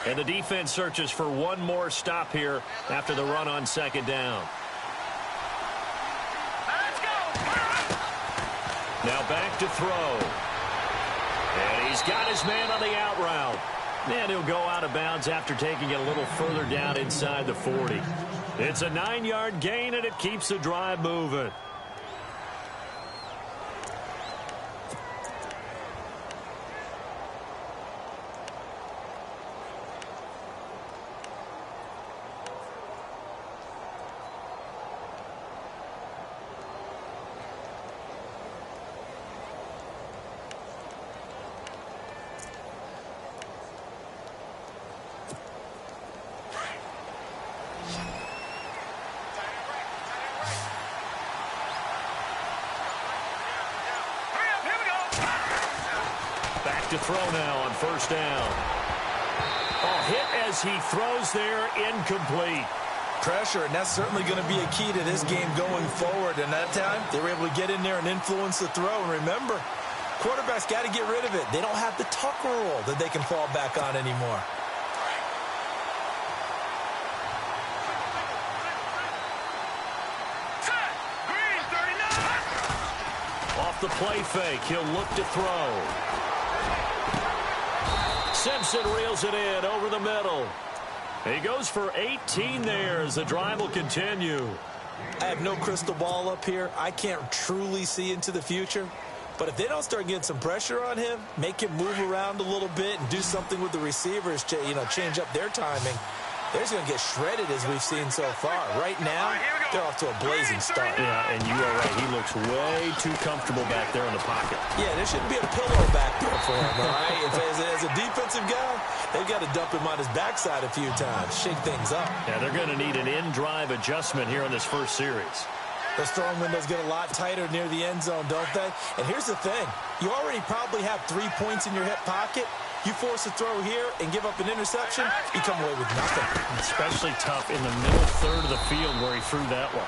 And the defense searches for one more stop here after the run on second down. Now back to throw. And he's got his man on the out route. And he'll go out of bounds after taking it a little further down inside the 40. It's a 9-yard gain, and it keeps the drive moving. To throw now on first down. Hit as he throws there, incomplete. Pressure, and that's certainly going to be a key to this game going forward. And that time, they were able to get in there and influence the throw. And remember, quarterbacks got to get rid of it. They don't have the Tucker rule that they can fall back on anymore. Off the play fake, he'll look to throw. Simpson reels it in over the middle. He goes for 18 there as the drive will continue. I have no crystal ball up here. I can't truly see into the future. But if they don't start getting some pressure on him, make him move around a little bit and do something with the receivers to, change up their timing, they're just going to get shredded as we've seen so far. Right now, they're off to a blazing start. Yeah, and you are right. He looks way too comfortable back there in the pocket. Yeah, there shouldn't be a pillow back there for him, all right? As a defensive guy, they've got to dump him on his backside a few times, shake things up. Yeah, they're going to need an in-drive adjustment here in this first series. Those throwing windows get a lot tighter near the end zone, don't they? And here's the thing. You already probably have 3 points in your hip pocket. You force a throw here and give up an interception, you come away with nothing. Especially tough in the middle third of the field where he threw that one.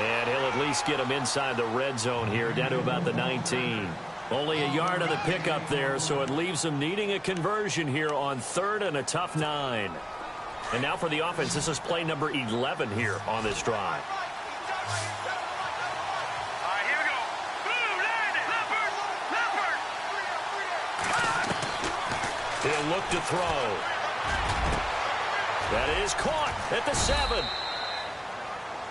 And he'll at least get him inside the red zone here, down to about the 19. Only a yard of the pickup there, so it leaves them needing a conversion here on third and a tough 9. And now for the offense, this is play number 11 here on this drive. He'll look to throw. That is caught at the 7.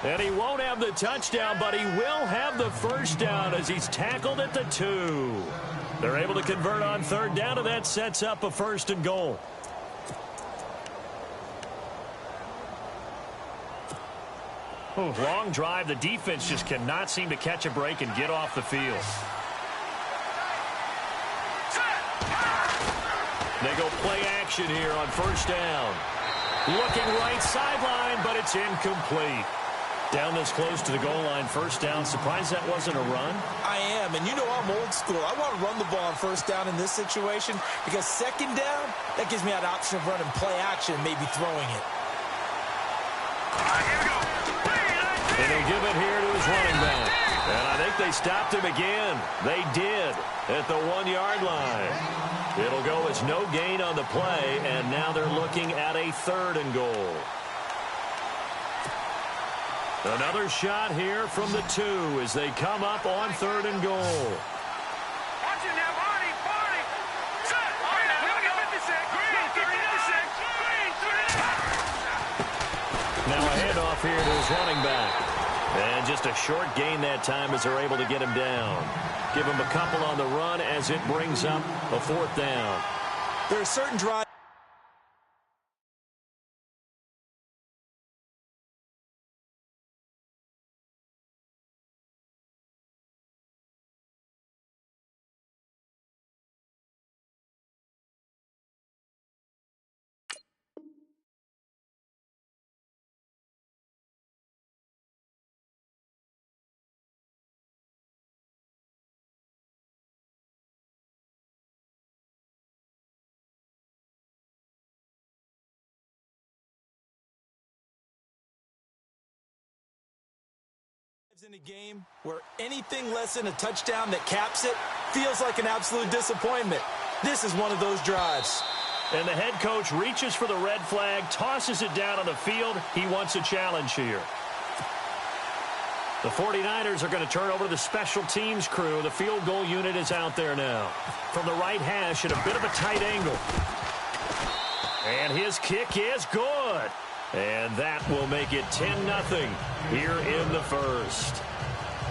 And he won't have the touchdown, but he will have the first down as he's tackled at the 2. They're able to convert on third down, and that sets up a first and goal. Long drive. The defense just cannot seem to catch a break and get off the field. They go play action here on first down. Looking right sideline, but it's incomplete. Down this close to the goal line, first down. Surprised that wasn't a run? I am, and I'm old school. I want to run the ball on first down in this situation because second down, that gives me that option of running play action and maybe throwing it. Here we go. And he'll give it here to his running back. And I think they stopped him again. They did at the 1-yard line. It'll go as no gain on the play, and now they're looking at a third and goal. Another shot here from the 2 as they come up on third and goal. Watch it now, Barney. Set. Now a handoff here to his running back. And just a short gain that time as they're able to get him down. Give him a couple on the run as it brings up a fourth down. There are certain drives. In a game where anything less than a touchdown that caps it feels like an absolute disappointment. This is one of those drives. And the head coach reaches for the red flag, tosses it down on the field. He wants a challenge here. The 49ers are going to turn over to the special teams crew. The field goal unit is out there now. From the right hash at a bit of a tight angle. And his kick is good. And that will make it 10-0 here in the first.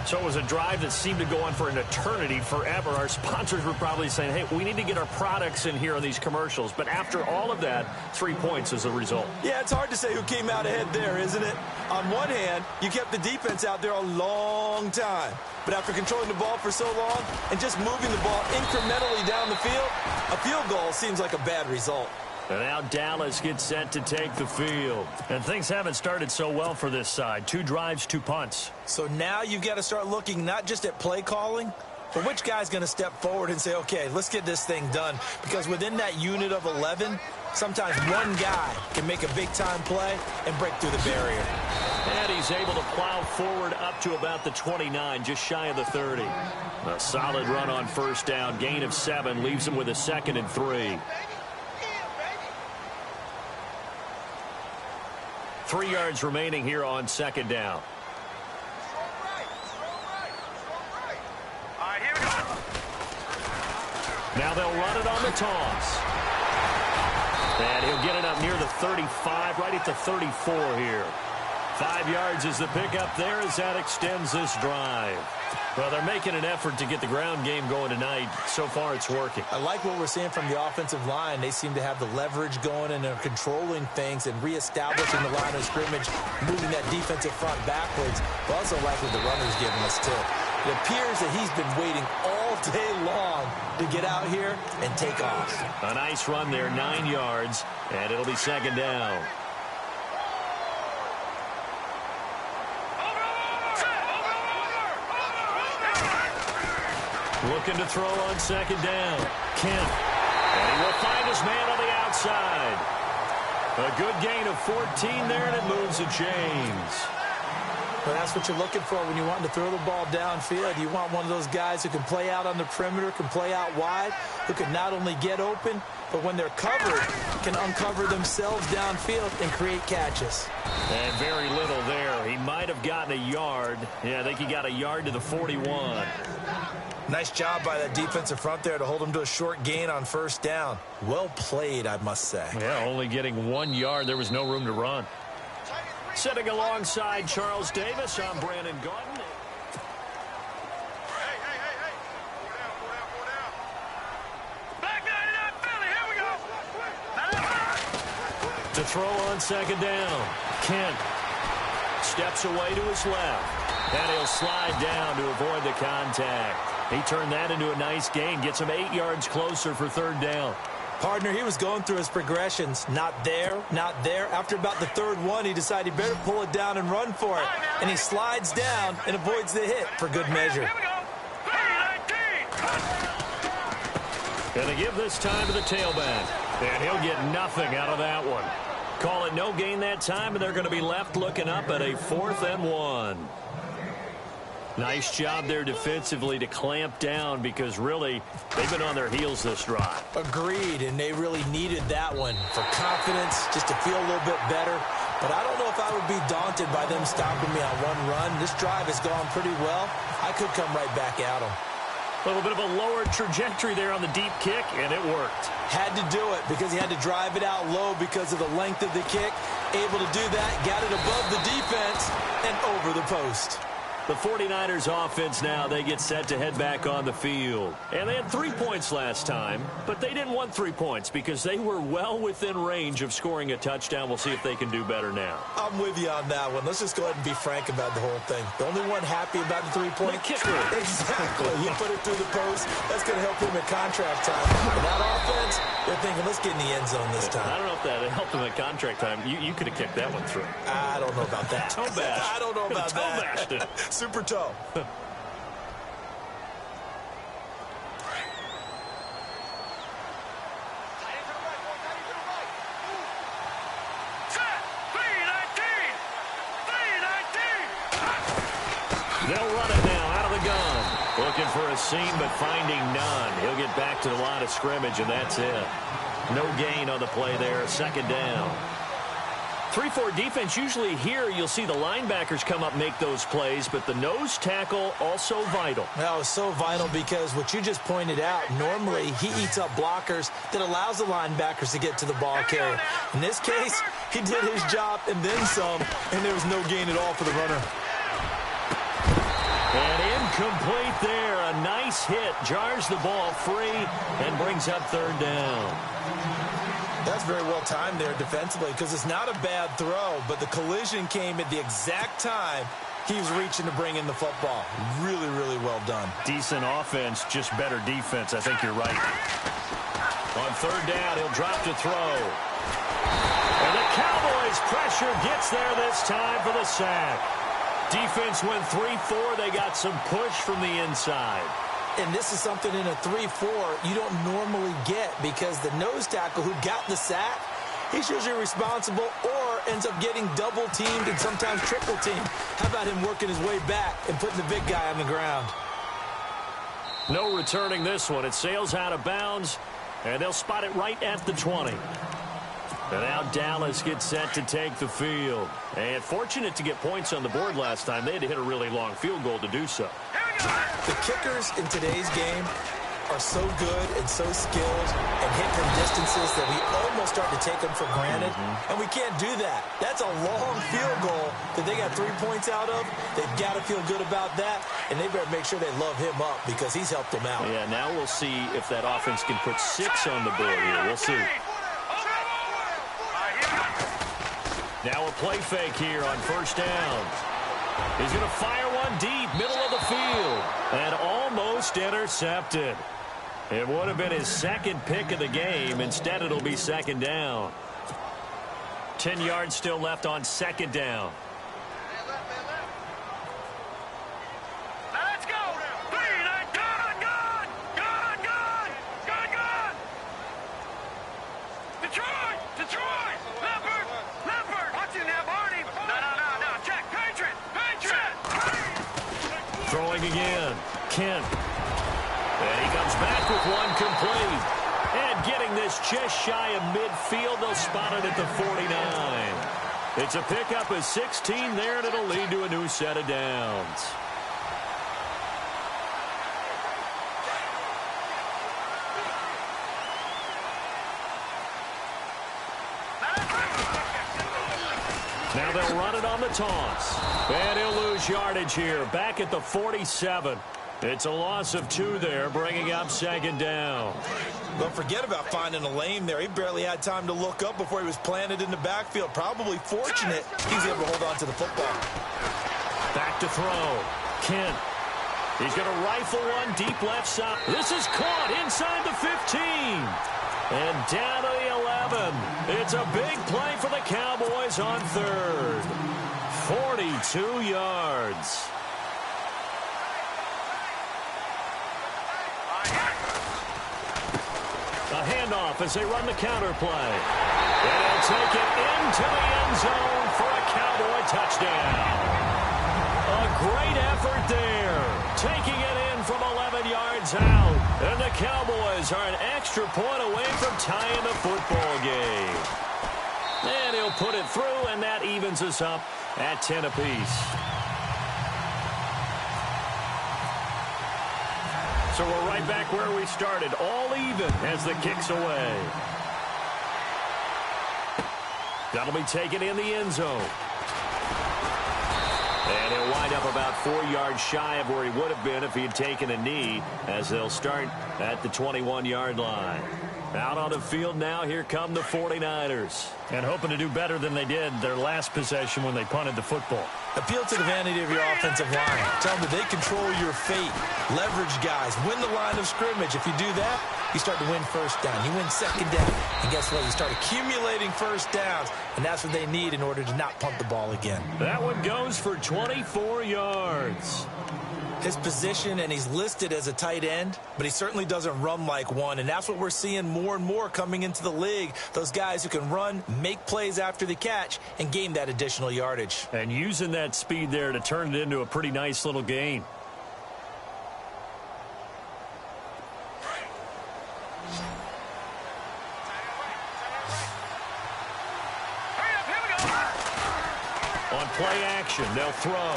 So it was a drive that seemed to go on for an eternity, forever. Our sponsors were probably saying, hey, we need to get our products in here on these commercials. But after all of that, 3 points as a result. Yeah, it's hard to say who came out ahead there, isn't it? On one hand, you kept the defense out there a long time. But after controlling the ball for so long and just moving the ball incrementally down the field, a field goal seems like a bad result. And now Dallas gets set to take the field. And things haven't started so well for this side. 2 drives, 2 punts. So now you've got to start looking not just at play calling, but which guy's going to step forward and say, okay, let's get this thing done. Because within that unit of 11, sometimes one guy can make a big-time play and break through the barrier. And he's able to plow forward up to about the 29, just shy of the 30. A solid run on first down. Gain of 7 leaves him with a 2nd and 3. 3 yards remaining here on 2nd down. All right, here we go. Now they'll run it on the toss. And he'll get it up near the 35, right at the 34 here. 5 yards is the pickup there as that extends this drive. Well, they're making an effort to get the ground game going tonight. So far, it's working. I like what we're seeing from the offensive line. They seem to have the leverage going, and they're controlling things and reestablishing the line of scrimmage, moving that defensive front backwards. But also like what the runner's giving us, too. It appears that he's been waiting all day long to get out here and take off. A nice run there, 9 yards, and it'll be 2nd down. Looking to throw on 2nd down. Kemp. And he will find his man on the outside. A good gain of 14 there, and it moves the chains. Well, that's what you're looking for when you want to throw the ball downfield. You want one of those guys who can play out on the perimeter, can play out wide, who can not only get open, but when they're covered, can uncover themselves downfield and create catches. And very little there. He might have gotten a yard. Yeah, I think he got a yard to the 41. Nice job by that defensive front there to hold him to a short gain on first down. Well played, I must say. Yeah, only getting 1 yard. There was no room to run. Sitting alongside Charles Davis, I'm Brandon Gaudin. Hey. Four down. Back 99 Philly, here we go. To throw on 2nd down. Kent steps away to his left. And he'll slide down to avoid the contact. He turned that into a nice gain. Gets him 8 yards closer for 3rd down. Partner, he was going through his progressions. Not there, not there. After about the 3rd one, he decided he better pull it down and run for it. And he slides down and avoids the hit for good measure. Here we go. 3-19. And they give this time to the tailback. And he'll get nothing out of that one. Call it no gain that time, and they're going to be left looking up at a 4th and 1. Nice job there defensively to clamp down because really they've been on their heels this drive. Agreed, and they really needed that one for confidence, just to feel a little bit better. But I don't know if I would be daunted by them stopping me on one run. This drive has gone pretty well. I could come right back at them. A little bit of a lower trajectory there on the deep kick, and it worked. Had to do it because he had to drive it out low because of the length of the kick. Able to do that, got it above the defense and over the post. The 49ers offense now, they get set to head back on the field. And they had 3 points last time, but they didn't want 3 points because they were well within range of scoring a touchdown. We'll see if they can do better now. I'm with you on that one. Let's just go ahead and be frank about the whole thing. The only one happy about the 3-point kicker. Exactly. You put it through the post. That's going to help him at contract time. And that offense, they're thinking, let's get in the end zone this time. I don't know if that helped him at contract time. You could have kicked that one through. I don't know about that. Toe bash. I don't know about Toe that. bashed it. Super toe. They'll run it now out of the gun. Looking for a seam, but finding none. He'll get back to the line of scrimmage, and that's it. No gain on the play there, second down. 3-4 defense, usually here you'll see the linebackers come up make those plays, but the nose tackle also vital. That was so vital because what you just pointed out, normally he eats up blockers that allows the linebackers to get to the ball carrier. In this case, he did his job and then some, and there was no gain at all for the runner. And incomplete there. A nice hit. Jars the ball free and brings up third down. That's very well timed there defensively because it's not a bad throw, but the collision came at the exact time he was reaching to bring in the football. Really, really well done. Decent offense, just better defense. I think you're right. On third down, he'll drop to throw. And the Cowboys' pressure gets there this time for the sack. Defense went 3-4. They got some push from the inside. And this is something in a 3-4 you don't normally get because the nose tackle who got the sack, he's usually responsible or ends up getting double-teamed and sometimes triple-teamed. How about him working his way back and putting the big guy on the ground? No returning this one. It sails out of bounds, and they'll spot it right at the 20. And now Dallas gets set to take the field. And fortunate to get points on the board last time. They had to hit a really long field goal to do so. The kickers in today's game are so good and so skilled and hit from distances that we almost start to take them for granted. And we can't do that. That's a long field goal that they got 3 points out of. They've got to feel good about that. And they better make sure they love him up because he's helped them out. Yeah, now we'll see if that offense can put 6 on the board here. We'll see. Now a play fake here on first down. He's going to fire one deep, middle of the field, and almost intercepted. It would have been his second pick of the game. Instead, it'll be second down. 10 yards still left on second down. Let's go. Good. Detroit. Leopard. Watch it now, Barney. No. Check. Patriot. Throwing again. Kent. And he comes back with one complete. And getting this just shy of midfield, they'll spot it at the 49. It's a pickup of 16 there, and it'll lead to a new set of downs. Now they'll run it on the toss. And he'll lose yardage here. Back at the 47. It's a loss of 2 there, bringing up second down. Don't forget about finding a lane there. He barely had time to look up before he was planted in the backfield. Probably fortunate he's able to hold on to the football. Back to throw. Kent. He's going to rifle one deep left side. This is caught inside the 15. And down to the 11. It's a big play for the Cowboys on third. 42 yards. A handoff as they run the counter play. And he'll take it into the end zone for a Cowboy touchdown. A great effort there. Taking it in from 11 yards out. And the Cowboys are an extra point away from tying the football game. And he'll put it through, and that evens us up at 10 apiece. So we're right back where we started, all even as the kick's away. That'll be taken in the end zone. And he'll wind up about 4 yards shy of where he would have been if he had taken a knee, as they'll start at the 21-yard line. Out on the field now, here come the 49ers. And hoping to do better than they did their last possession when they punted the football. Appeal to the vanity of your offensive line. Tell them that they control your fate. Leverage guys. Win the line of scrimmage. If you do that, you start to win first down. You win second down. And guess what? You start accumulating first downs. And that's what they need in order to not punt the ball again. That one goes for 24 yards. His position, and he's listed as a tight end, but he certainly doesn't run like one, and that's what we're seeing more and more coming into the league. Those guys who can run, make plays after the catch, and gain that additional yardage. And using that speed there to turn it into a pretty nice little gain. Hurry up, here we go. On play action, they'll throw.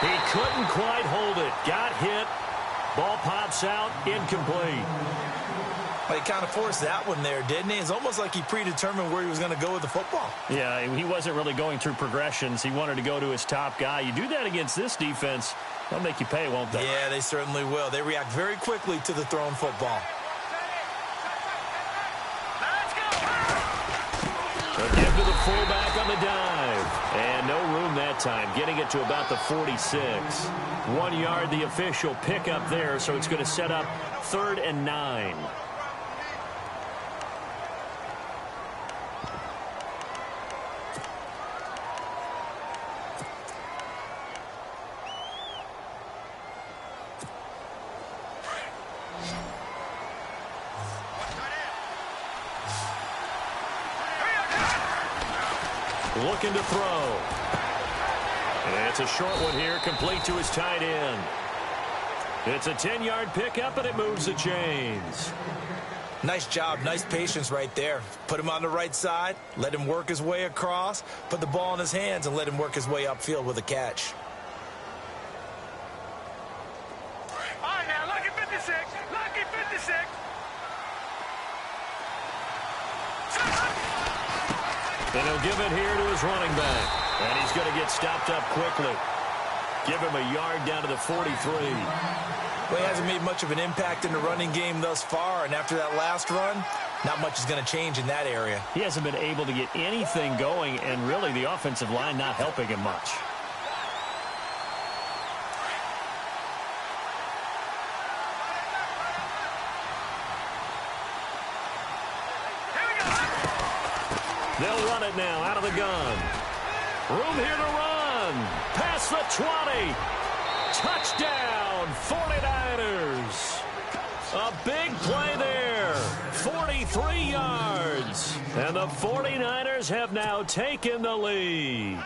He couldn't quite hold it. Got hit. Ball pops out, incomplete. Well, he kind of forced that one there, didn't he? It's almost like he predetermined where he was going to go with the football. Yeah, he wasn't really going through progressions. He wanted to go to his top guy. You do that against this defense, they'll make you pay, won't they? Yeah, they certainly will. They react very quickly to the thrown football. Let's go. They'll give to the fullback on the dive. And no room that time, getting it to about the 46. 1 yard, the official pickup there, so it's going to set up 3rd and 9. Looking to throw. And it's a short one here, complete to his tight end. It's a 10-yard pickup, and it moves the chains. Nice job, nice patience right there. Put him on the right side, let him work his way across, put the ball in his hands, and let him work his way upfield with a catch. All right, now, lucky 56. Lucky 56. And he'll give it here to his running back. And he's going to get stopped up quickly. Give him a yard down to the 43. Well, he hasn't made much of an impact in the running game thus far, and after that last run, not much is going to change in that area. He hasn't been able to get anything going, and really the offensive line not helping him much. They'll run it now out of the gun. Room here to run. Past the 20. Touchdown, 49ers. A big play there. 43 yards. And the 49ers have now taken the lead.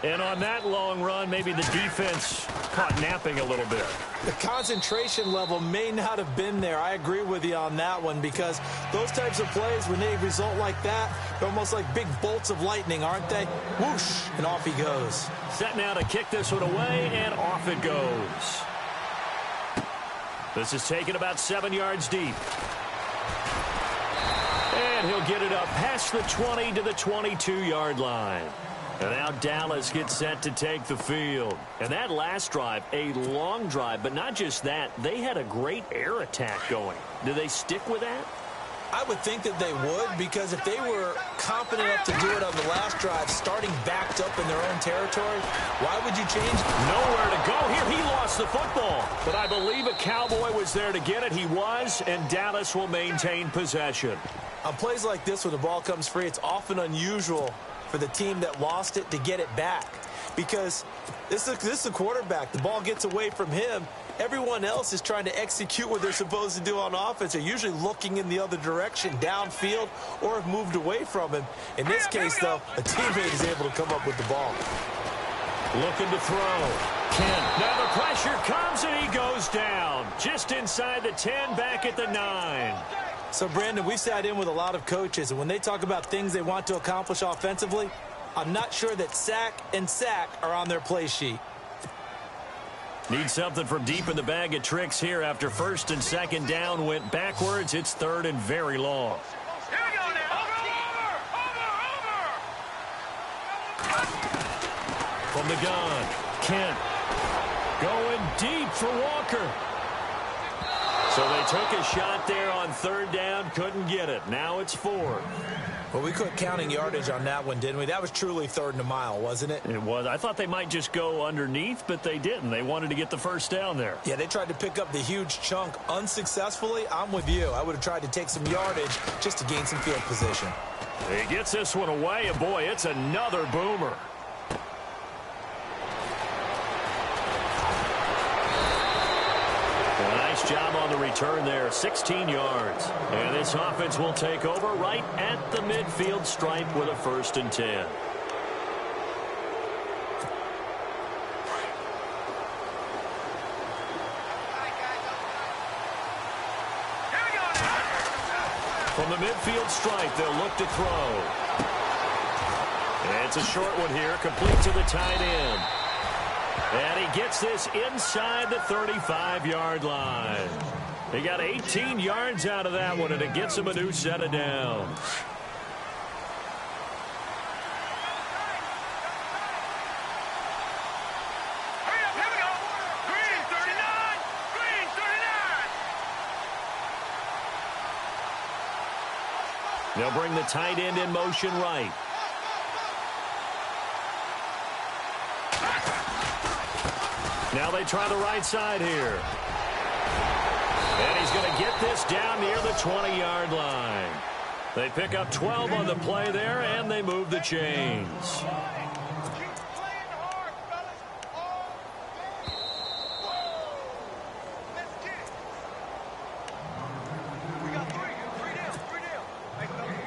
And on that long run, maybe the defense caught napping a little bit. The concentration level may not have been there. I agree with you on that one, because those types of plays, when they result like that, they're almost like big bolts of lightning, aren't they? Whoosh, and off he goes. Set now to kick this one away, and off it goes. This is taken about 7 yards deep. And he'll get it up past the 20 to the 22-yard line. And now Dallas gets set to take the field. And that last drive, a long drive, but not just that. They had a great air attack going. Do they stick with that? I would think that they would, because if they were confident enough to do it on the last drive, starting backed up in their own territory, why would you change? Nowhere to go here. He lost the football. But I believe a Cowboy was there to get it. He was, and Dallas will maintain possession. On plays like this, when the ball comes free, it's often unusual for the team that lost it to get it back, because this is a quarterback. The ball gets away from him. Everyone else is trying to execute what they're supposed to do on offense. They're usually looking in the other direction, downfield, or have moved away from him. In this case, though, a teammate is able to come up with the ball. Looking to throw. Kent. Now the pressure comes, and he goes down. Just inside the 10, back at the 9. So, Brandon, we've sat in with a lot of coaches, and when they talk about things they want to accomplish offensively, I'm not sure that sack and sack are on their play sheet. Need something from deep in the bag of tricks here after 1st and 2nd down went backwards. It's 3rd and very long. Here we go now. Over. From the gun, Kent going deep for Walker. So they took a shot there on 3rd down, couldn't get it. Now it's 4th. Well, we quit counting yardage on that one, didn't we? That was truly 3rd and a mile, wasn't it? It was. I thought they might just go underneath, but they didn't. They wanted to get the first down there. Yeah, they tried to pick up the huge chunk unsuccessfully. I'm with you. I would have tried to take some yardage just to gain some field position. He gets this one away, and boy, it's another boomer. Nice job on the return there, 16 yards. And this offense will take over right at the midfield stripe with a 1st and 10. From the midfield stripe, they'll look to throw. And it's a short one here, complete to the tight end. And he gets this inside the 35-yard line. He got 18 yards out of that one, and it gets him a new set of downs. They'll bring the tight end in motion right. Now they try the right side here. And he's going to get this down near the 20-yard line. They pick up 12 on the play there, and they move the chains.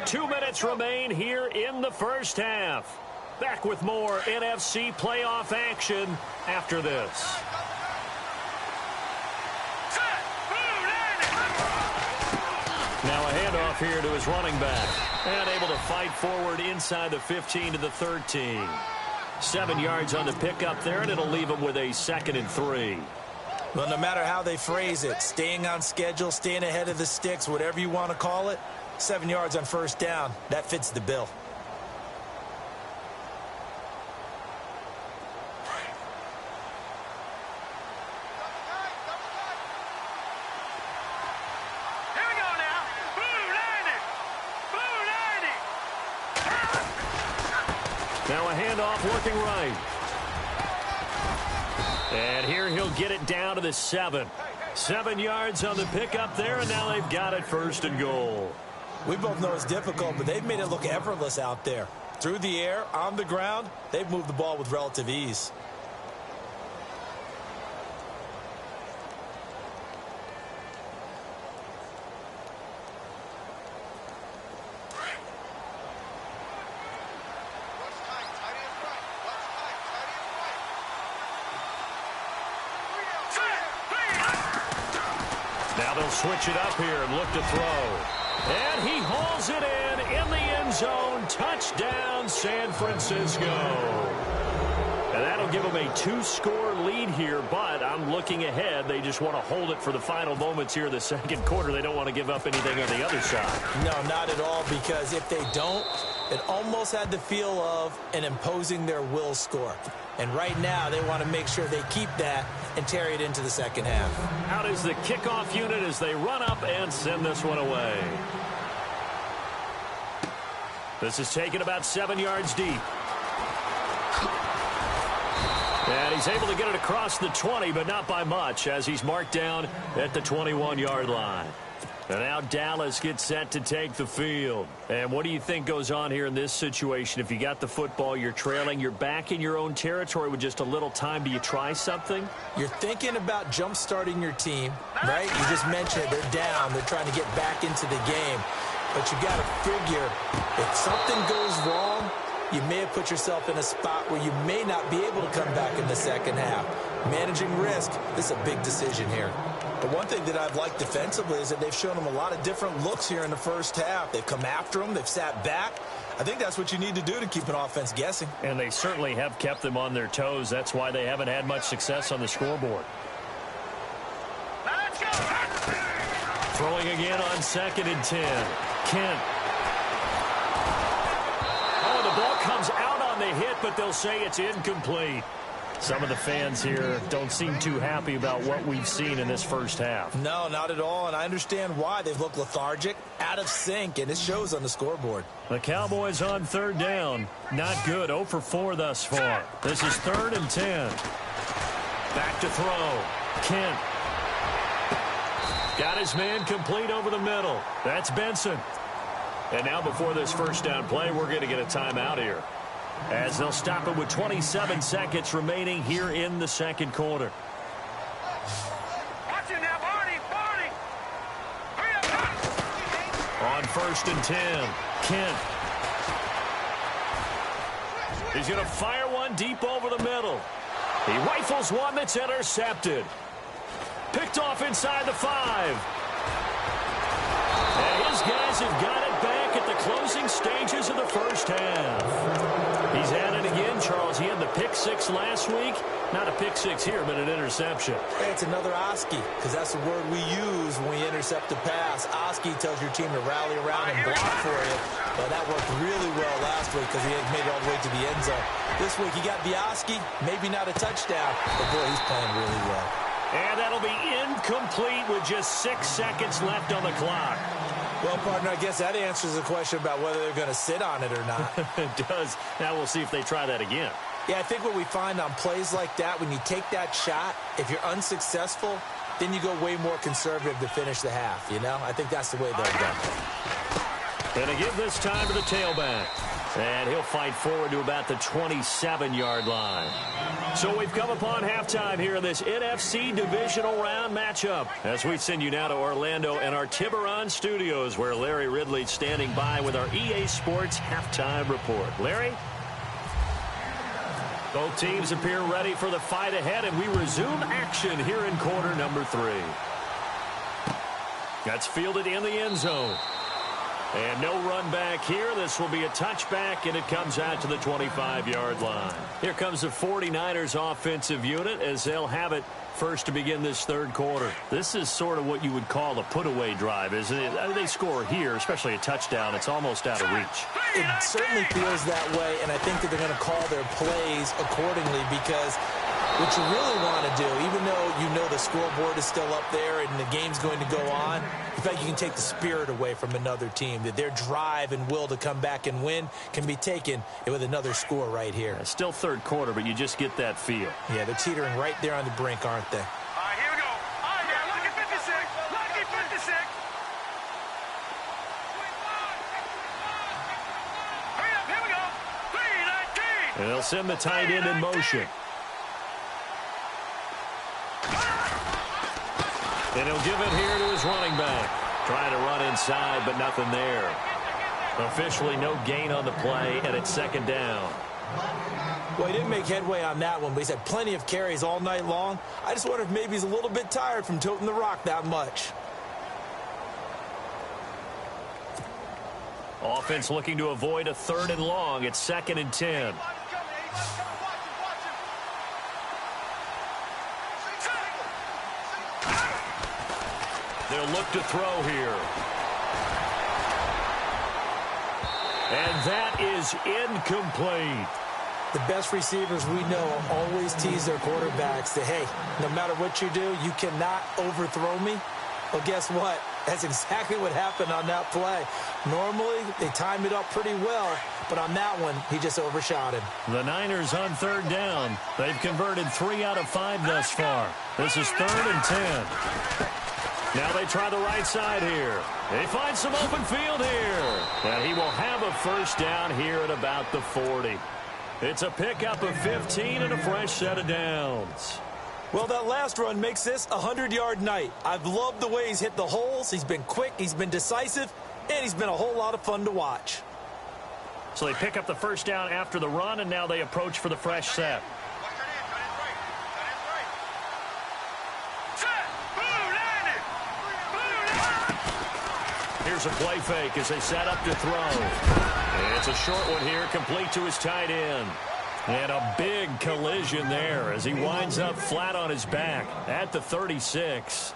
Two minutes remain here in the first half. Back with more NFC playoff action after this. Now a handoff here to his running back. And able to fight forward inside the 15 to the 13. 7 yards on the pickup there, and it'll leave him with a 2nd and 3. Well, no matter how they phrase it, staying on schedule, staying ahead of the sticks, whatever you want to call it, 7 yards on first down, that fits the bill. Now a handoff working right. And here he'll get it down to the 7. 7 yards on the pickup there, and now they've got it 1st and goal. We both know it's difficult, but they've made it look effortless out there. Through the air, on the ground, they've moved the ball with relative ease. Now they'll switch it up here and look to throw. And he hauls it in the end zone. Touchdown, San Francisco. And that'll give them a 2-score lead here, but I'm looking ahead. They just want to hold it for the final moments here in the second quarter. They don't want to give up anything on the other side. No, not at all, because if they don't, it almost had the feel of an imposing their will score. And right now, they want to make sure they keep that and carry it into the second half. Out is the kickoff unit as they run up and send this one away. This is taken about 7 yards deep. And he's able to get it across the 20, but not by much, as he's marked down at the 21-yard line. And now Dallas gets set to take the field. And what do you think goes on here in this situation? If you got the football, you're trailing, you're back in your own territory with just a little time. Do you try something? You're thinking about jump-starting your team, right? You just mentioned it. They're down. They're trying to get back into the game. But you got to figure, if something goes wrong, you may have put yourself in a spot where you may not be able to come back in the second half. Managing risk, this is a big decision here. But one thing that I've liked defensively is that they've shown them a lot of different looks here in the first half. They've come after them. They've sat back. I think that's what you need to do to keep an offense guessing. And they certainly have kept them on their toes. That's why they haven't had much success on the scoreboard. Let's go. Throwing again on 2nd and 10. Kent. Oh, the ball comes out on the hit, but they'll say it's incomplete. Some of the fans here don't seem too happy about what we've seen in this first half. No, not at all, and I understand why. They've looked lethargic, out of sync, and it shows on the scoreboard. The Cowboys on 3rd down. Not good. 0 for 4 thus far. This is 3rd and 10. Back to throw. Kent. Got his man complete over the middle. That's Benson. And now before this first down play, we're going to get a timeout here, as they'll stop it with 27 seconds remaining here in the second quarter. Watch it now, Barney. Hurry up, Barney. On 1st and 10, Kent. He's going to fire one deep over the middle. He rifles one that's intercepted. Picked off inside the 5. And his guys have got it back at the closing stages of the first half. He's at it again, Charles. He had the pick six last week. Not a pick six here, but an interception. Hey, it's another Oski, because that's the word we use when we intercept a pass. Oski tells your team to rally around and block for you. But that worked really well last week because he made it all the way to the end zone. This week he got the Oski, maybe not a touchdown, but boy, he's playing really well. And that'll be incomplete with just 6 seconds left on the clock. Well, partner, I guess that answers the question about whether they're going to sit on it or not. It does. Now we'll see if they try that again. Yeah, I think what we find on plays like that, when you take that shot, if you're unsuccessful, then you go way more conservative to finish the half, you know? I think that's the way they'll go. And to give this time to the tailback. And he'll fight forward to about the 27-yard line. So we've come upon halftime here in this NFC divisional round matchup. As we send you now to Orlando and our Tiburon studios, where Larry Ridley's standing by with our EA Sports halftime report. Larry? Both teams appear ready for the fight ahead, and we resume action here in quarter number 3. That's fielded in the end zone. And no run back here. This will be a touchback, and it comes out to the 25-yard line. Here comes the 49ers offensive unit as they'll have it first to begin this third quarter. This is sort of what you would call a put-away drive, isn't it? I mean, they score here, especially a touchdown. It's almost out of reach. It certainly feels that way, and I think that they're going to call their plays accordingly because what you really want to do, even though you know the scoreboard is still up there and the game's going to go on, in fact, you can take the spirit away from another team, that their drive and will to come back and win can be taken with another score right here. Yeah, still third quarter, but you just get that feel. Yeah, they're teetering right there on the brink, aren't they? All right, here we go. All right, now, lucky 56. Lucky 56. Hurry up, here we go. 3-19. And they'll send the tight end in motion. And he'll give it here to his running back. Trying to run inside, but nothing there. Officially no gain on the play, and it's second down. Well, he didn't make headway on that one, but he's had plenty of carries all night long. I just wonder if maybe he's a little bit tired from toting the rock that much. Offense looking to avoid a 3rd and long. It's 2nd and 10. They'll look to throw here. And that is incomplete. The best receivers we know always tease their quarterbacks that, hey, no matter what you do, you cannot overthrow me. Well, guess what? That's exactly what happened on that play. Normally, they time it up pretty well, but on that one, he just overshot him. The Niners on 3rd down. They've converted 3 out of 5 thus far. This is 3rd and 10. Now they try the right side here. They find some open field here. And he will have a first down here at about the 40. It's a pickup of 15 and a fresh set of downs. Well, that last run makes this a 100-yard night. I've loved the way he's hit the holes. He's been quick, he's been decisive, and he's been a whole lot of fun to watch. So they pick up the first down after the run, and now they approach for the fresh set. Here's a play fake as they set up to throw. And it's a short one here, complete to his tight end. And a big collision there as he winds up flat on his back at the 36.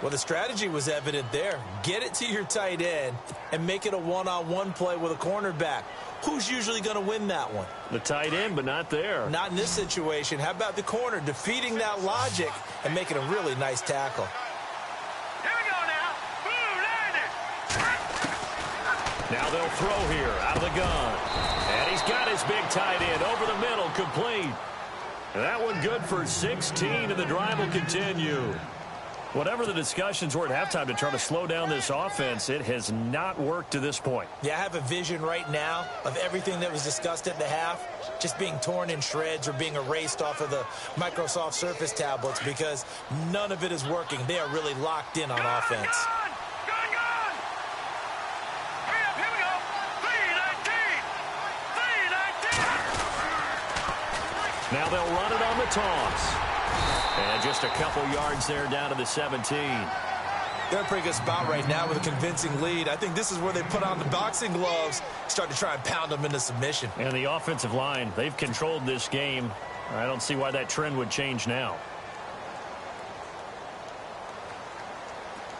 Well, the strategy was evident there. Get it to your tight end and make it a one-on-one play with a cornerback. Who's usually going to win that one? The tight end, but not there. Not in this situation. How about the corner defeating that logic and making a really nice tackle? Here we go now. Now they'll throw here out of the gun. And he's got his big tight end over the middle, complete. And that one good for 16, and the drive will continue. Whatever the discussions were at halftime to try to slow down this offense, it has not worked to this point. Yeah, I have a vision right now of everything that was discussed at the half just being torn in shreds or being erased off of the Microsoft Surface tablets because none of it is working. They are really locked in on offense. Now they'll run it on the toss. And just a couple yards there down to the 17. They're in a pretty good spot right now with a convincing lead. I think this is where they put on the boxing gloves, start to try and pound them into submission. And the offensive line, they've controlled this game. I don't see why that trend would change now.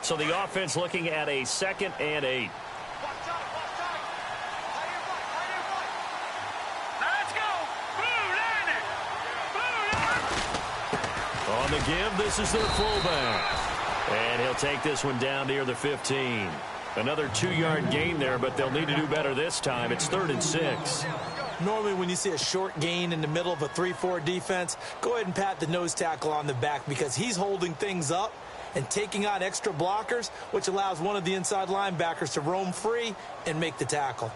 So the offense looking at a 2nd and 8. On the give, this is their fullback. And he'll take this one down near the 15. Another 2-yard gain there, but they'll need to do better this time. It's 3rd and 6. Normally when you see a short gain in the middle of a 3-4 defense, go ahead and pat the nose tackle on the back because he's holding things up and taking on extra blockers, which allows one of the inside linebackers to roam free and make the tackle.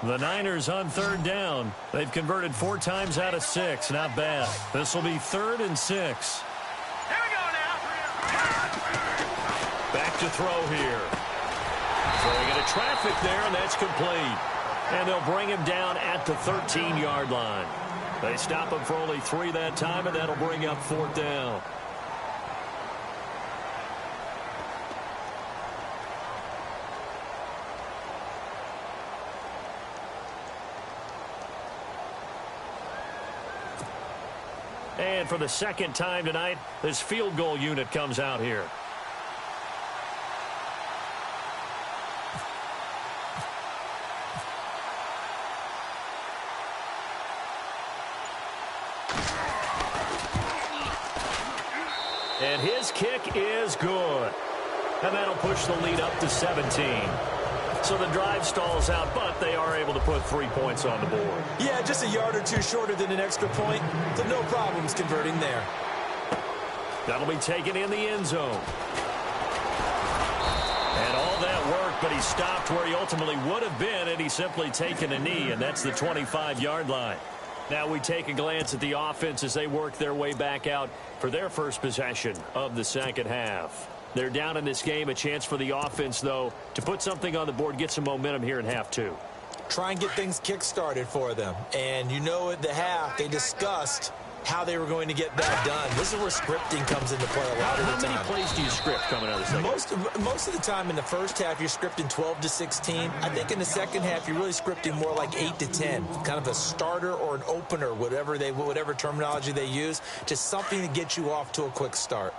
The Niners on 3rd down. They've converted 4 times out of 6. Not bad. This will be 3rd and 6. Here we go now. Back to throw here. Throwing into traffic there, and that's complete. And they'll bring him down at the 13-yard line. They stop him for only 3 that time, and that'll bring up 4th down. And for the 2nd time tonight, this field goal unit comes out here. And his kick is good. And that'll push the lead up to 17. So the drive stalls out, but they are able to put 3 points on the board. Yeah, just a yard or 2 shorter than an extra point, so no problems converting there. That'll be taken in the end zone. And all that work, but he stopped where he ultimately would have been, and he's simply taken a knee, and that's the 25-yard line. Now we take a glance at the offense as they work their way back out for their first possession of the 2nd half. They're down in this game. A chance for the offense, though, to put something on the board, get some momentum here in half 2. Try and get things kick-started for them. And you know at the half, they discussed how they were going to get that done. This is where scripting comes into play a lot of the time. How many plays do you script coming out of the second? Most of the time in the first half, you're scripting 12 to 16. I think in the second half, you're really scripting more like 8 to 10. Kind of a starter or an opener, whatever terminology they use. Just something to get you off to a quick start.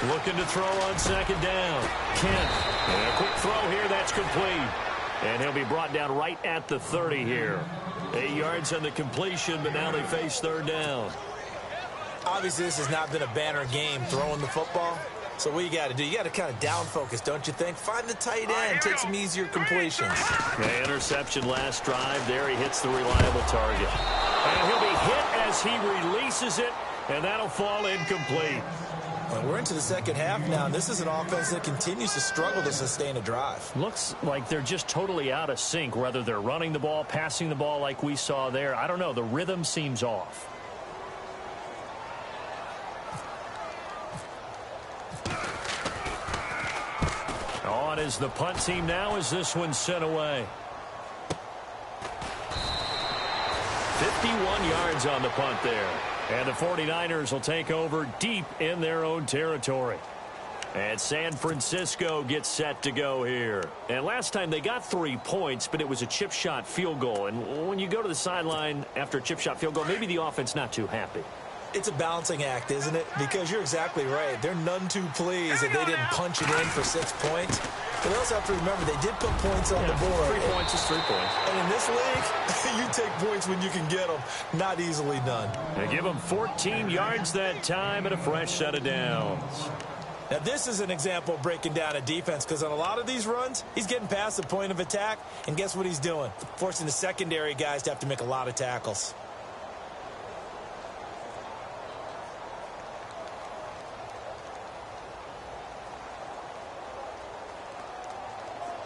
Looking to throw on 2nd down. Kent. And a quick throw here. That's complete. And he'll be brought down right at the 30 here. 8 yards on the completion, but now they face 3rd down. Obviously, this has not been a banner game throwing the football. So what you got to do, you got to kind of down focus, don't you think? Find the tight end, take some easier completions. The interception last drive. There he hits the reliable target. And he'll be hit as he releases it, and that'll fall incomplete. And we're into the second half now, and this is an offense that continues to struggle to sustain a drive. Looks like they're just totally out of sync, whether they're running the ball, passing the ball like we saw there. I don't know. The rhythm seems off. On is the punt team now as this one's sent away. 51 yards on the punt there. And the 49ers will take over deep in their own territory. And San Francisco gets set to go here. And last time they got 3 points, but it was a chip shot field goal. And when you go to the sideline after a chip shot field goal, maybe the offense not too happy. It's a balancing act, isn't it? Because you're exactly right. They're none too pleased that they didn't punch it in for 6 points. But they also have to remember they did put points on the board. 3 points is 3 points. And in this league, you take points when you can get them. Not easily done. They give them 14 yards that time and a fresh set of downs. Now, this is an example of breaking down a defense because on a lot of these runs, he's getting past the point of attack. And guess what he's doing? Forcing the secondary guys to have to make a lot of tackles.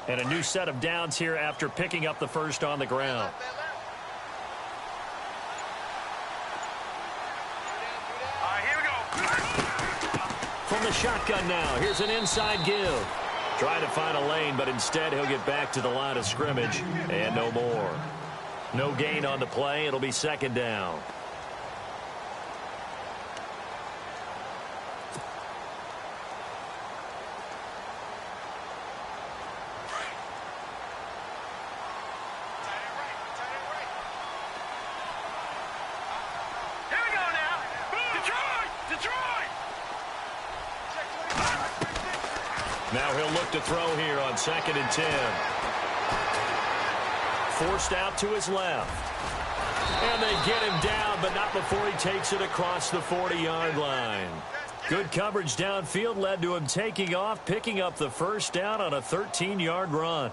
And a new set of downs here after picking up the first on the ground. Here we go. From the shotgun now, here's an inside give. Trying to find a lane, but instead he'll get back to the line of scrimmage and no more. No gain on the play. It'll be second down. Here we go now. Detroit! Detroit! Now he'll look to throw here on 2nd and 10. Forced out to his left. And they get him down, but not before he takes it across the 40-yard line. Good coverage downfield led to him taking off, picking up the first down on a 13-yard run.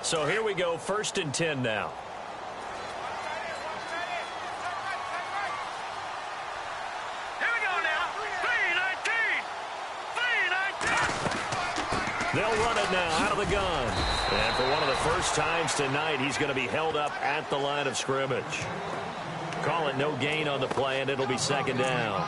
So here we go, 1st and 10 now. Here we go now. 3-19. 3-19. They'll run it now out of the gun. And for one of the first times tonight, he's going to be held up at the line of scrimmage. Call it no gain on the play, and it'll be second down.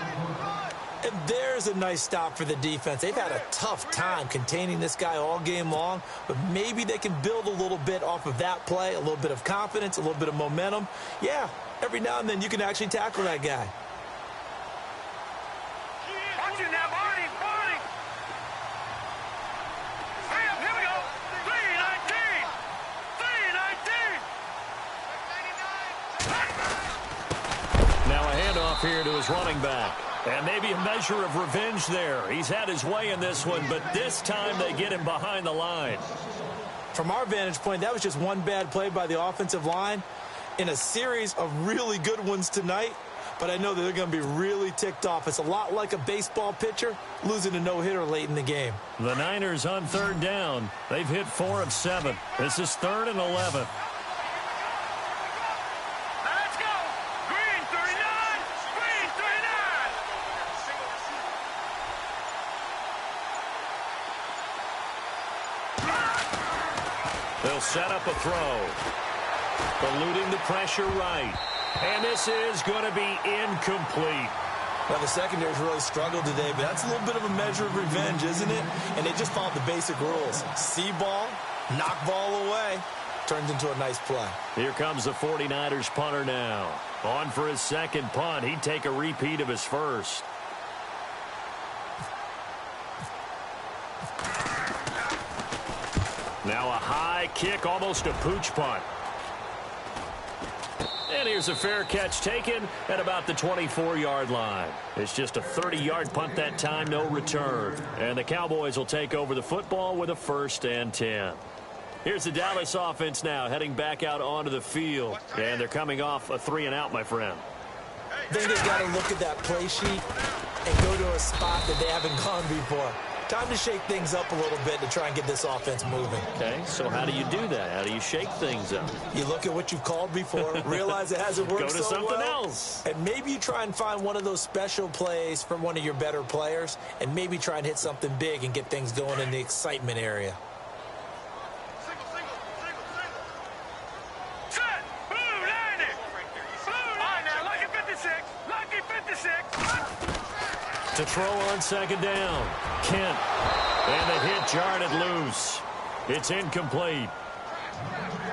And there's a nice stop for the defense. They've had a tough time containing this guy all game long, but maybe they can build a little bit off of that play, a little bit of confidence, a little bit of momentum. Yeah, every now and then you can actually tackle that guy. Watch it now, Barney. Barney. Hurry up, here we go. 3-19. 3-19. Now a handoff here to his running back. And maybe a measure of revenge there. He's had his way in this one, but this time they get him behind the line. From our vantage point, that was just one bad play by the offensive line in a series of really good ones tonight. But I know that they're going to be really ticked off. It's a lot like a baseball pitcher losing a no-hitter late in the game. The Niners on 3rd down. They've hit 4 of 7. This is 3rd and 11. Let's go. Green 39. Green 39. They'll set up a throw. Eluding the pressure right. And this is going to be incomplete. Well, the secondary's really struggled today, but that's a little bit of a measure of revenge, isn't it? And they just followed the basic rules. See ball, knock ball away. Turns into a nice play. Here comes the 49ers punter now. On for his second punt. He'd take a repeat of his first. Now a high kick, almost a pooch punt. And here's a fair catch taken at about the 24-yard line. It's just a 30-yard punt that time, no return. And the Cowboys will take over the football with a 1st and 10. Here's the Dallas offense now heading back out onto the field. And they're coming off a 3-and-out, my friend. I think they've got to look at that play sheet and go to a spot that they haven't gone before. Time to shake things up a little bit to try and get this offense moving. Okay, so how do you do that? How do you shake things up? You look at what you've called before, realize it hasn't worked Go to so something well, else. and maybe you try and find one of those special plays from one of your better players, and maybe try and hit something big and get things going in the excitement area. Set. Blue 90. Blue 90. All right, now, lucky 56. Lucky 56. To throw on 2nd down. Kent. And the hit jarred it loose. It's incomplete.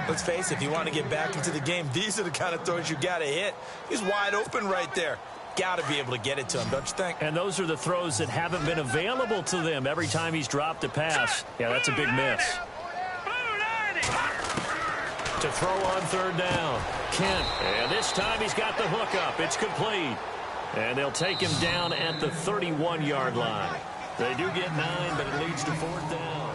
Let's face it, if you want to get back into the game, these are the kind of throws you got to hit. He's wide open right there. Got to be able to get it to him, don't you think? And those are the throws that haven't been available to them every time he's dropped a pass. Yeah, that's a big miss. Blue 90. To throw on 3rd down. Kent. And this time he's got the hook up. It's complete. And they'll take him down at the 31-yard line. They do get 9, but it leads to 4th down.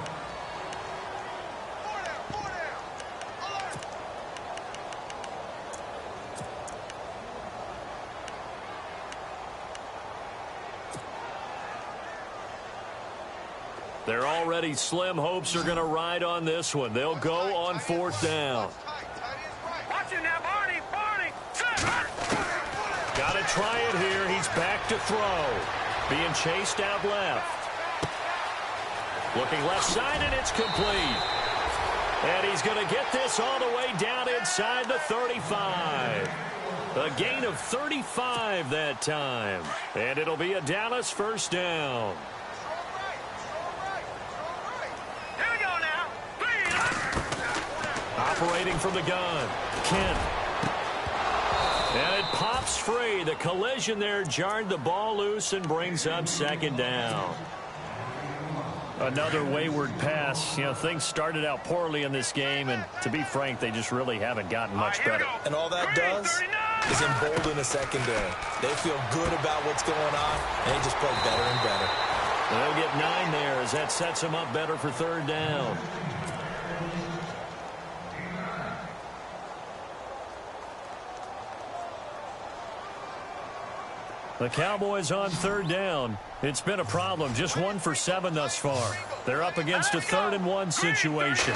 They're already slim hopes are going to ride on this one. They'll go on 4th down. Watch it now, Barney. Barney. Set. Got to try it here. He's back to throw. Being chased out left. Looking left side, and it's complete. And he's going to get this all the way down inside the 35. A gain of 35 that time. And it'll be a Dallas first down. Here we go now. Operating from the gun, Kent. And it pops free. The collision there jarred the ball loose and brings up second down. Another wayward pass. You know, things started out poorly in this game, and to be frank, they just really haven't gotten much better. And all that does is embolden the secondary. They feel good about what's going on, and they just play better and better. They'll get 9 there as that sets them up better for third down. The Cowboys on third down. It's been a problem. Just 1 for 7 thus far. They're up against a 3rd and 1 situation.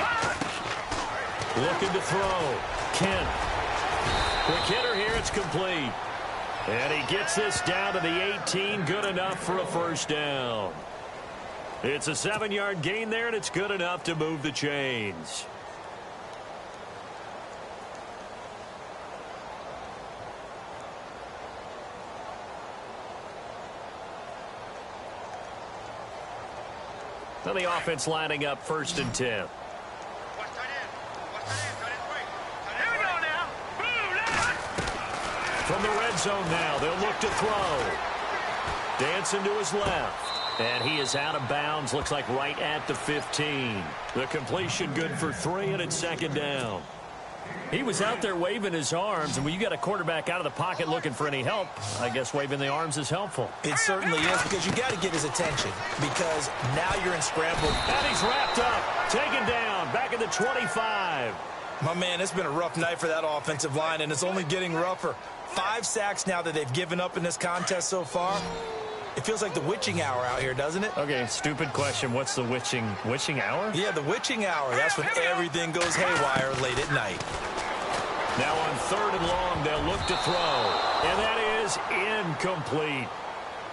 Looking to throw. Kent. Quick hitter here. It's complete. And he gets this down to the 18. Good enough for a first down. It's a 7-yard gain there, and it's good enough to move the chains. So the offense lining up 1st and 10. Here we go now. From the red zone now, they'll look to throw. Dancing to his left. And he is out of bounds, looks like right at the 15. The completion good for 3, and it's second down. He was out there waving his arms, and when you got a quarterback out of the pocket looking for any help, I guess waving the arms is helpful. It certainly is, because you got to get his attention, because now you're in scramble. And he's wrapped up, taken down, back at the 25. My man, it's been a rough night for that offensive line, and it's only getting rougher. 5 sacks now that they've given up in this contest so far. It feels like the witching hour out here, doesn't it? Okay, stupid question. What's the witching hour? Yeah, the witching hour. That's when everything goes haywire late at night. Now on 3rd and long, they'll look to throw. And that is incomplete.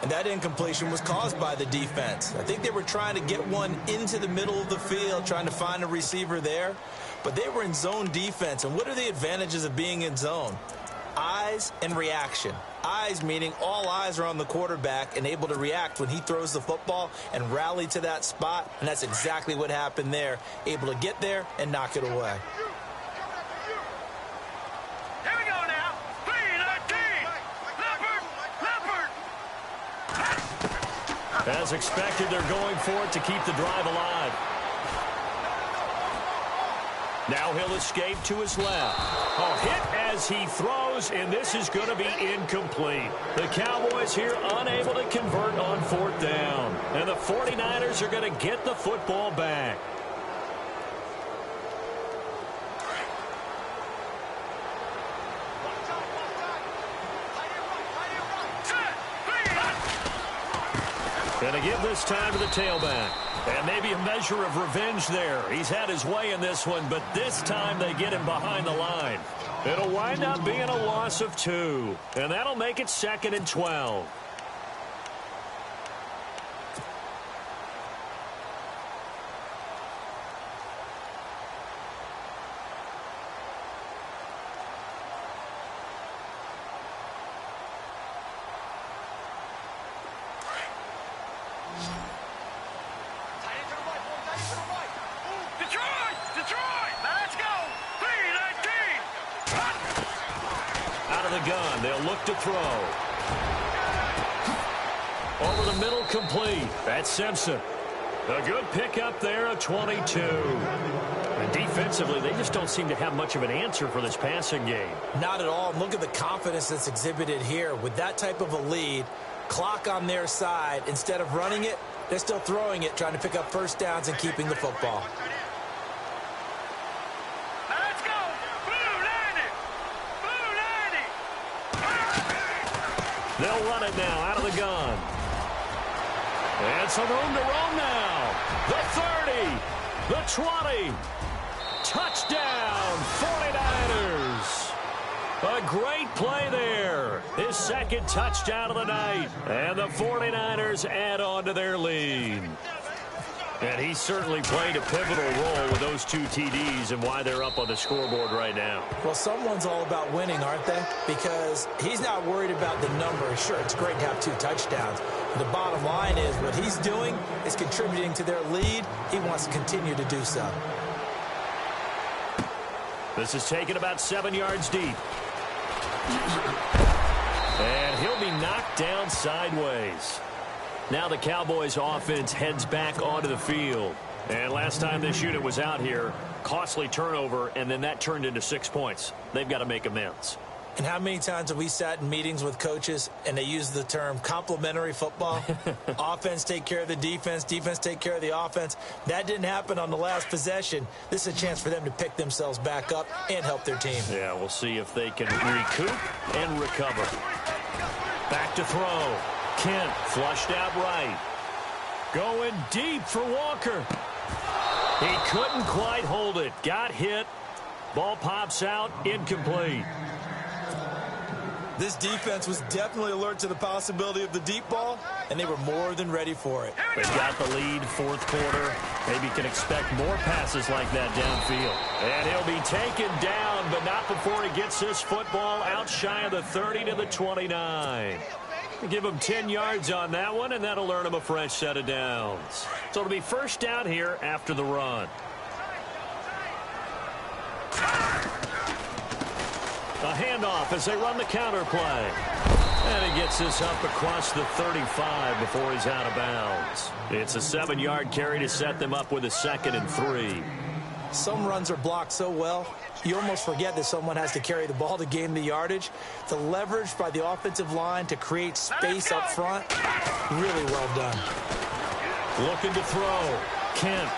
And that incompletion was caused by the defense. I think they were trying to get one into the middle of the field, trying to find a receiver there. But they were in zone defense. And what are the advantages of being in zone? Eyes and reaction. Eyes meaning all eyes are on the quarterback and able to react when he throws the football and rally to that spot. And that's exactly what happened there. Able to get there and knock it away. Here we go now. 3-19. Leopard. As expected, they're going for it to keep the drive alive. Now he'll escape to his left. A hit as he throws, and this is going to be incomplete. The Cowboys here unable to convert on 4th down. And the 49ers are going to get the football back. Going to give this time to the tailback. And maybe a measure of revenge there. He's had his way in this one, but this time they get him behind the line. It'll wind up being a loss of 2. And that'll make it 2nd and 12. Detroit. Now let's go. 3-19. Out of the gun, they'll look to throw. Over the middle, complete. That's Simpson. A good pickup there, a 22. And defensively, they just don't seem to have much of an answer for this passing game. Not at all. Look at the confidence that's exhibited here. With that type of a lead, clock on their side, instead of running it, they're still throwing it, trying to pick up first downs and keeping the football. Now let's go. Blue 90. Blue 90. They'll run it now out of the gun. And some room to roam now. The 30, the 20. Touchdown, 49ers. A great play there. His 2nd touchdown of the night. And the 49ers add on to their lead. And he certainly played a pivotal role with those 2 TDs and why they're up on the scoreboard right now. Well, someone's all about winning, aren't they? Because he's not worried about the number. Sure, it's great to have 2 touchdowns. But the bottom line is what he's doing is contributing to their lead. He wants to continue to do so. This is taken about 7 yards deep. And he'll be knocked down sideways. Now the Cowboys offense heads back onto the field. And last time this unit was out here, costly turnover, and then that turned into 6 points. They've got to make amends. And how many times have we sat in meetings with coaches and they use the term complementary football? Offense take care of the defense, defense take care of the offense. That didn't happen on the last possession. This is a chance for them to pick themselves back up and help their team. Yeah, we'll see if they can recoup and recover. Back to throw. Kent flushed out right. Going deep for Walker. He couldn't quite hold it. Got hit. Ball pops out. Incomplete. This defense was definitely alert to the possibility of the deep ball, and they were more than ready for it. They've got the lead, 4th quarter. Maybe can expect more passes like that downfield. And he'll be taken down, but not before he gets this football out shy of the 30 to the 29. Give him 10 yards on that one, and that'll earn him a fresh set of downs. So it'll be first down here after the run. A handoff as they run the counter play. And he gets this up across the 35 before he's out of bounds. It's a 7-yard carry to set them up with a 2nd and 3. Some runs are blocked so well, you almost forget that someone has to carry the ball to gain the yardage. The leverage by the offensive line to create space up front, really well done. Looking to throw. Kent.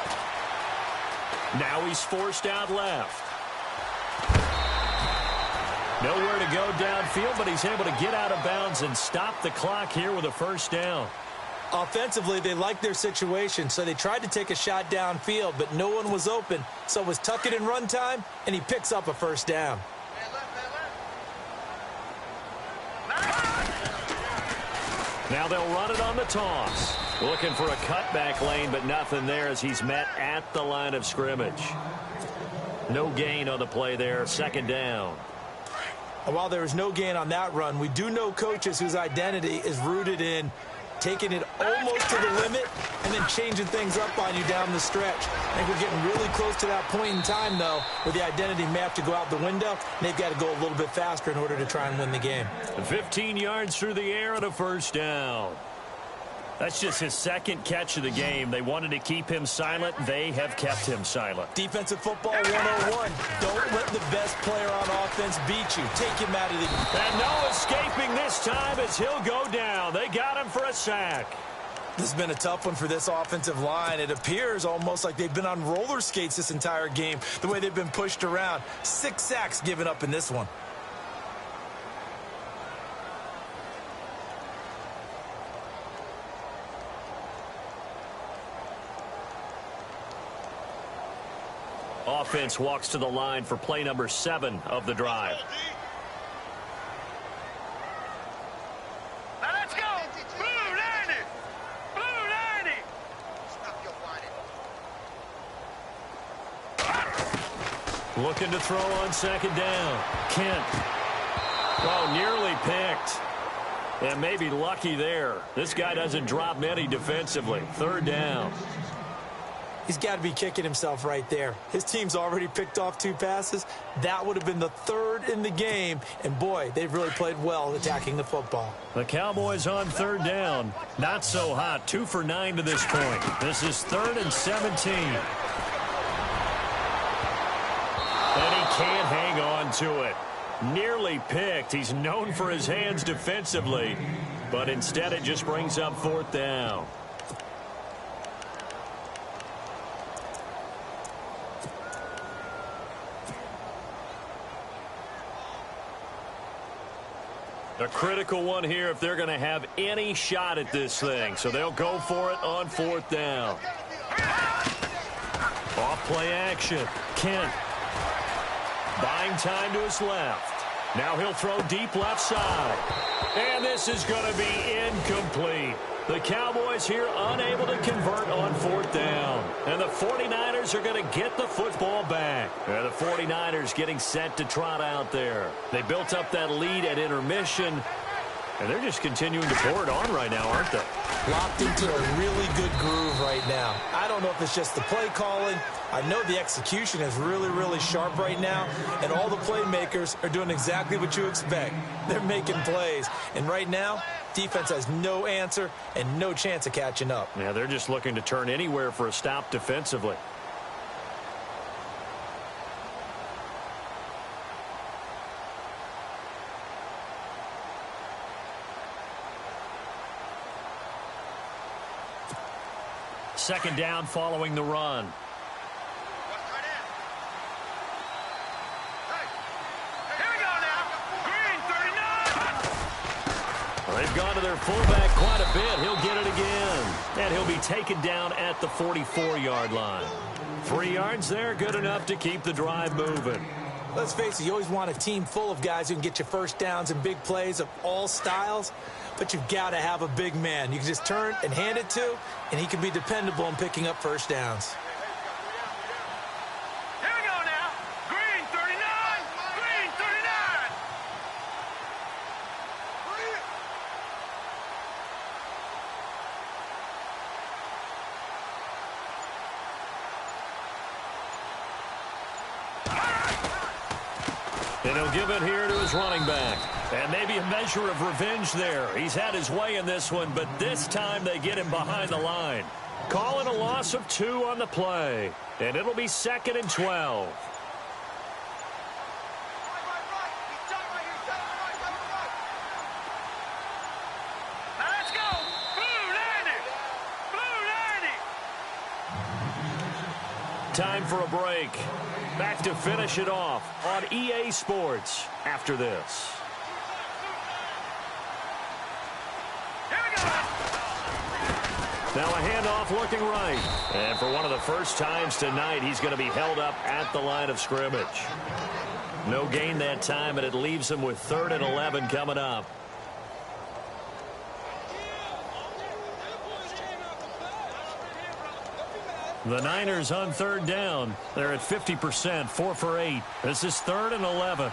Now he's forced out left. Nowhere to go downfield, but he's able to get out of bounds and stop the clock here with a first down. Offensively, they liked their situation, so they tried to take a shot downfield, but no one was open. So it was tuck it and run time, and he picks up a first down. Now they'll run it on the toss. Looking for a cutback lane, but nothing there as he's met at the line of scrimmage. No gain on the play there, 2nd down. And while there was no gain on that run, we do know coaches whose identity is rooted in taking it almost to the limit and then changing things up on you down the stretch. I think we're getting really close to that point in time, though, where the identity may have to go out the window, and they've got to go a little bit faster in order to try and win the game. 15 yards through the air and a first down. That's just his 2nd catch of the game. They wanted to keep him silent. They have kept him silent. Defensive football 101. Don't let the best player on offense beat you. Take him out of the game. And no escaping this time as he'll go down. They got him for a sack. This has been a tough one for this offensive line. It appears almost like they've been on roller skates this entire game, the way they've been pushed around. 6 sacks given up in this one. Offense walks to the line for play number 7 of the drive. Now let's go. Blue 90. Blue 90. Looking to throw on 2nd down. Kent. Oh, nearly picked. And maybe lucky there. This guy doesn't drop many defensively. 3rd down. He's got to be kicking himself right there. His team's already picked off 2 passes. That would have been the 3rd in the game. And, boy, they've really played well attacking the football. The Cowboys on 3rd down. Not so hot. 2 for 9 to this point. This is 3rd and 17. And he can't hang on to it. Nearly picked. He's known for his hands defensively. But instead it just brings up 4th down. A critical one here if they're going to have any shot at this thing. So they'll go for it on 4th down. Off play action. Kent. Buying time to his left. Now he'll throw deep left side. And this is going to be incomplete. The Cowboys here unable to convert on 4th down. And the 49ers are going to get the football back. And the 49ers getting set to trot out there. They built up that lead at intermission. And they're just continuing to pour it on right now, aren't they? Locked into a really good groove right now. I don't know if it's just the play calling. I know the execution is really, really sharp right now. And all the playmakers are doing exactly what you expect. They're making plays. And right now, defense has no answer and no chance of catching up. Yeah, they're just looking to turn anywhere for a stop defensively. Second down following the run. They've gone to their fullback quite a bit. He'll get it again. And he'll be taken down at the 44-yard line. 3 yards there, good enough to keep the drive moving. Let's face it, you always want a team full of guys who can get you first downs and big plays of all styles, but you've got to have a big man you can just turn and hand it to, and he can be dependable in picking up first downs. Here we go now. Green 39. Green 39. And he'll give it here to his running back. And maybe a measure of revenge there. He's had his way in this one, but this time they get him behind the line. Calling a loss of 2 on the play. And it'll be 2nd and 12. Let's go. Blue 90. Blue 90. Time for a break. Back to finish it off on EA Sports after this. Now a handoff looking right. And for one of the first times tonight, he's going to be held up at the line of scrimmage. No gain that time, and it leaves him with 3rd and 11 coming up. The Niners on 3rd down. They're at 50%, 4 for 8. This is 3rd and 11.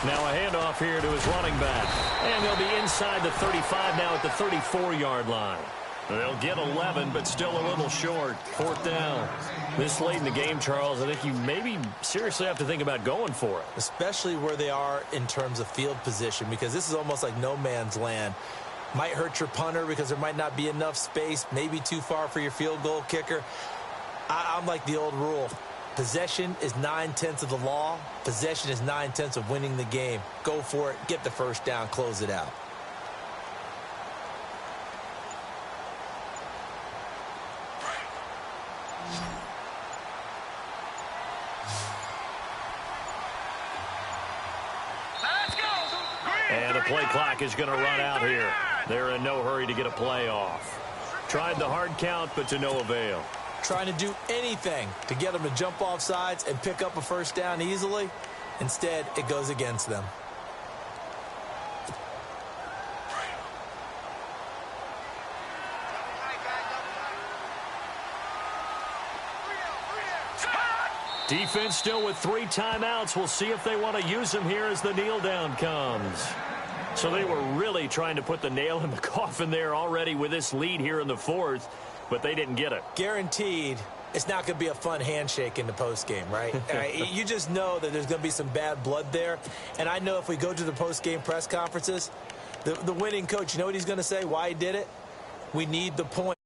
Now a handoff here to his running back. And they'll be inside the 35 now at the 34-yard line. They'll get 11, but still a little short. 4th down. This late in the game, Charles, I think you maybe seriously have to think about going for it. Especially where they are in terms of field position, because this is almost like no man's land. Might hurt your punter because there might not be enough space, maybe too far for your field goal kicker. I'm like the old rule. Possession is 9/10 of the law. Possession is 9/10 of winning the game. Go for it. Get the first down. Close it out. And the play clock is going to run out here. They're in no hurry to get a play off. Tried the hard count, but to no avail. Trying to do anything to get them to jump off sides and pick up a first down easily. Instead, it goes against them. Defense still with 3 timeouts. We'll see if they want to use them here as the kneel down comes. So they were really trying to put the nail in the coffin there already with this lead here in the 4th, but they didn't get it. Guaranteed it's not going to be a fun handshake in the postgame, right? You just know that there's going to be some bad blood there. And I know if we go to the postgame press conferences, the winning coach, you know what he's going to say, why he did it? We need the point.